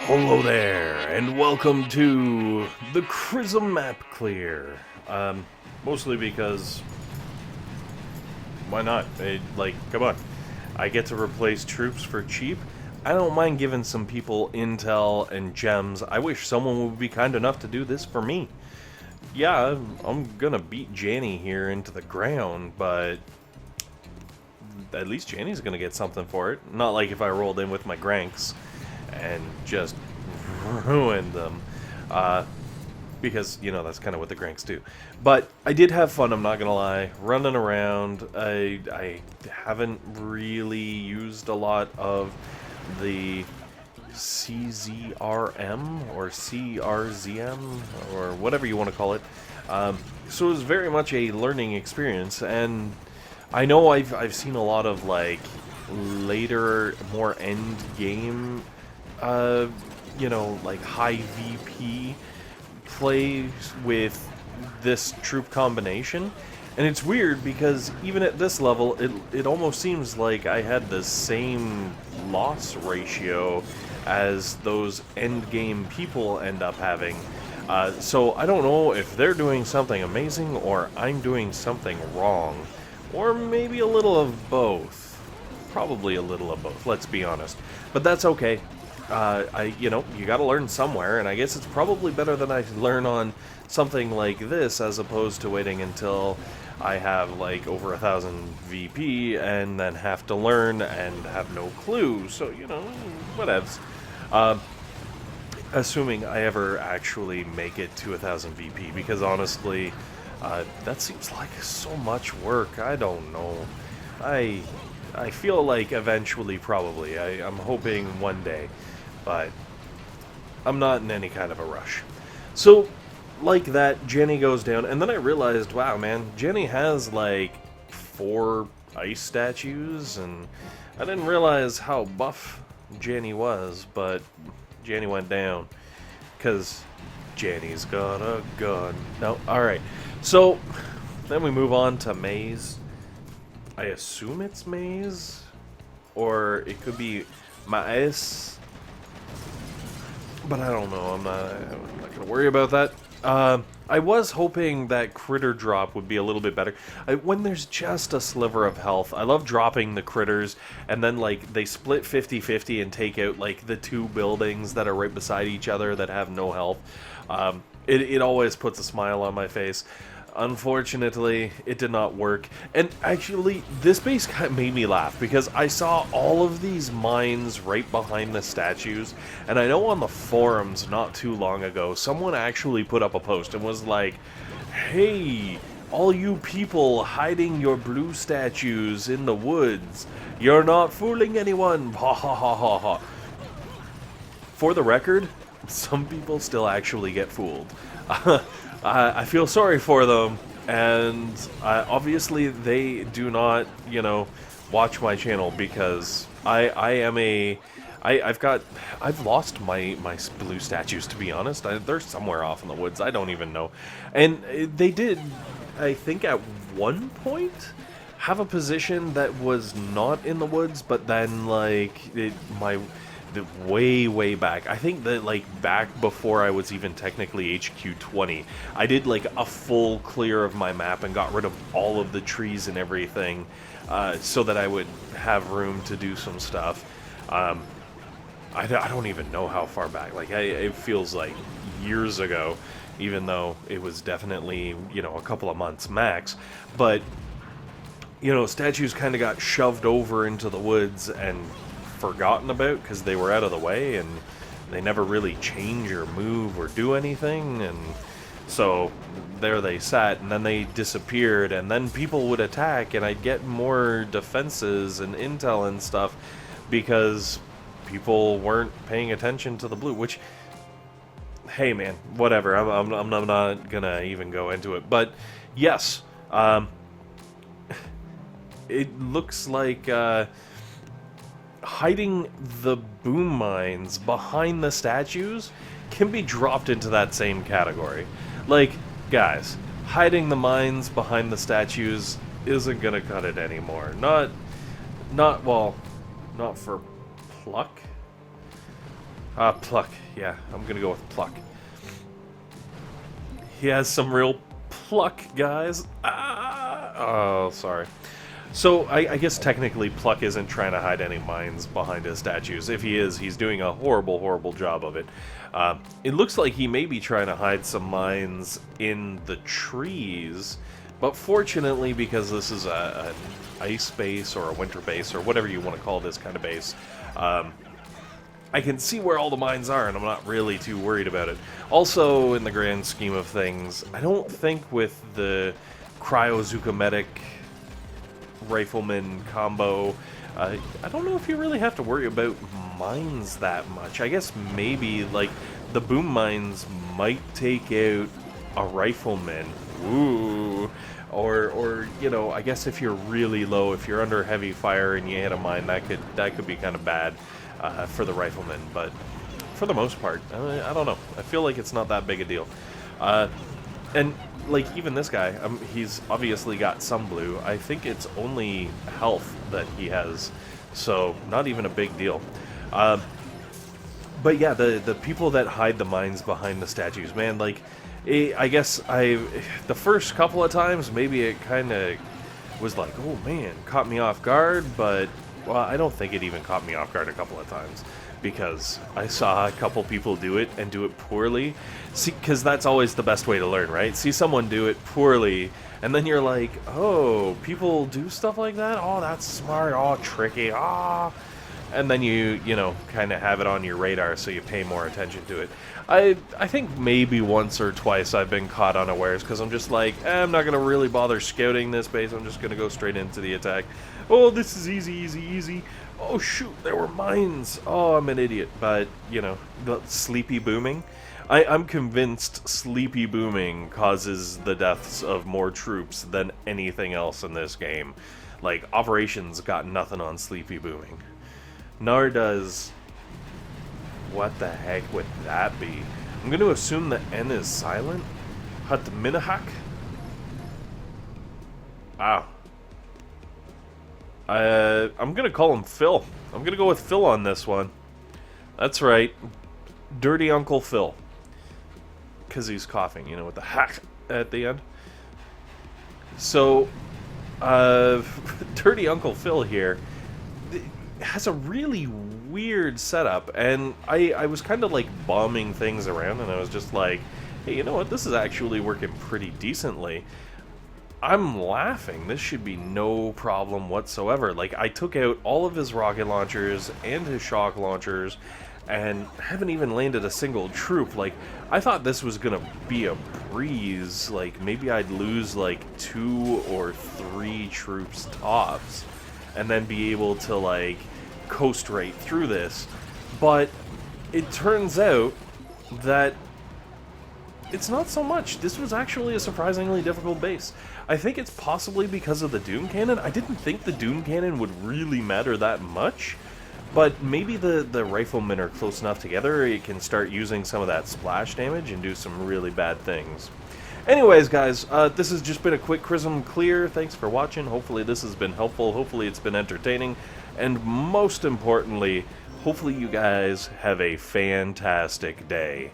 Hello there, and welcome to the Chrism map clear. Mostly because, why not? Come on. I get to replace troops for cheap. I don't mind giving some people intel and gems. I wish someone would be kind enough to do this for me. Yeah, I'm gonna beat Janny here into the ground, but at least Janny's gonna get something for it. Not like if I rolled in with my Granks and just ruined them. Because, you know, that's kind of what the Granks do. But I did have fun, I'm not gonna lie, running around. I haven't really used a lot of the CZRM or CRZM or whatever you want to call it. So it was very much a learning experience, and I know I've seen a lot of like later, more end game, you know, like high VP plays with this troop combination, and it's weird because even at this level, it almost seems like I had the same loss ratio as those end game people end up having. So I don't know if they're doing something amazing or I'm doing something wrong, or maybe a little of both. Probably a little of both, let's be honest. But that's okay. You know, you gotta learn somewhere, and I guess it's probably better that I learn on something like this as opposed to waiting until I have like over 1,000 VP and then have to learn and have no clue. So, you know, whatevs. Assuming I ever actually make it to 1,000 VP, because honestly, that seems like so much work. I don't know. I feel like eventually, probably. I'm hoping one day, but I'm not in any kind of a rush. So, like that, Jenny goes down, and then I realized, wow, man, Jenny has like 4 ice statues, and I didn't realize how buff Jenny was, but Jenny went down, because Jenny's got a gun. No, alright. So, then we move on to Maze. I assume it's Maze, or it could be Maes, but I don't know. I'm not gonna worry about that. I was hoping that critter drop would be a little bit better. When there's just a sliver of health, I love dropping the critters, and then like they split 50-50 and take out like the 2 buildings that are right beside each other that have no health. It always puts a smile on my face. Unfortunately, it did not work. And actually, this base kind of made me laugh because I saw all of these mines right behind the statues, and I know on the forums not too long ago, someone actually put up a post and was like, "Hey, all you people hiding your blue statues in the woods, you're not fooling anyone, ha ha ha ha ha." For the record, some people still actually get fooled. I feel sorry for them, and obviously they do not, you know, watch my channel because I've lost my blue statues, to be honest. They're somewhere off in the woods. I don't even know. And they did, I think at one point, have a position that was not in the woods, but then like way back, I think that like back before I was even technically HQ 20, I did like a full clear of my map and got rid of all of the trees and everything, so that I would have room to do some stuff. I don't even know how far back, like it feels like years ago, even though it was definitely, you know, a couple of months max. But you know, statues kind of got shoved over into the woods and forgotten about because they were out of the way, and they never really change or move or do anything, and so there they sat, and then they disappeared, and then people would attack, and I'd get more defenses and intel and stuff because people weren't paying attention to the blue, which, hey man, whatever, I'm not gonna even go into it. But yes, it looks like hiding the boom mines behind the statues can be dropped into that same category. Like, guys, hiding the mines behind the statues isn't gonna cut it anymore. Not for pluck. Pluck. Yeah, I'm gonna go with Pluck. He has some real pluck, guys. Oh, sorry. So, I guess technically Pluck isn't trying to hide any mines behind his statues. If he is, he's doing a horrible, horrible job of it. It looks like he may be trying to hide some mines in the trees, but fortunately, because this is an ice base or a winter base or whatever you want to call this kind of base, I can see where all the mines are, and I'm not really too worried about it. Also, in the grand scheme of things, I don't think with the Zooka medic Riflemen combo, I don't know if you really have to worry about mines that much. I guess maybe, like, the boom mines might take out a Rifleman. Ooh. Or you know, I guess if you're really low, if you're under heavy fire and you hit a mine, that could be kind of bad for the Rifleman. But for the most part, I don't know. I feel like it's not that big a deal. And like even this guy, he's obviously got some blue. I think it's only health that he has, so not even a big deal. But yeah, the people that hide the mines behind the statues, man, like, I guess the first couple of times, maybe it kind of was like, oh man, caught me off guard, but, well, I don't think it even caught me off guard a couple of times, because I saw a couple people do it and do it poorly. See, because that's always the best way to learn, right? See someone do it poorly, and then you're like, oh, people do stuff like that? Oh, that's smart. Oh, tricky. Ah. And then you know, kind of have it on your radar, so you pay more attention to it. I think maybe once or twice I've been caught unawares, because I'm just like, I'm not going to really bother scouting this base, I'm just going to go straight into the attack. Oh, this is easy, easy, easy. Oh, shoot, there were mines. Oh, I'm an idiot. But, you know, the sleepy booming. I'm convinced sleepy booming causes the deaths of more troops than anything else in this game. Like, Operations got nothing on sleepy booming. Nor does... What the heck would that be? I'm going to assume the N is silent. Hatminahak? Wow. I'm going to call him Phil. I'm going to go with Phil on this one. That's right. Dirty Uncle Phil. Because he's coughing, you know, with the hack at the end. So, Dirty Uncle Phil here has a really weird setup, and I was kind of like bombing things around, and I was just like, hey, you know what, this is actually working pretty decently. I'm laughing. This should be no problem whatsoever. Like, I took out all of his rocket launchers and his shock launchers, and haven't even landed a single troop. Like, I thought this was gonna be a breeze. Like, maybe I'd lose like 2 or 3 troops tops, and then be able to like coast right through this. But it turns out that it's not so much. This was actually a surprisingly difficult base. I think it's possibly because of the Doom Cannon. I didn't think the Doom Cannon would really matter that much, but maybe the Riflemen are close enough together, it can start using some of that splash damage and do some really bad things. Anyways, guys, this has just been a quick Chrism clear. Thanks for watching. Hopefully this has been helpful. Hopefully it's been entertaining. And most importantly, hopefully you guys have a fantastic day.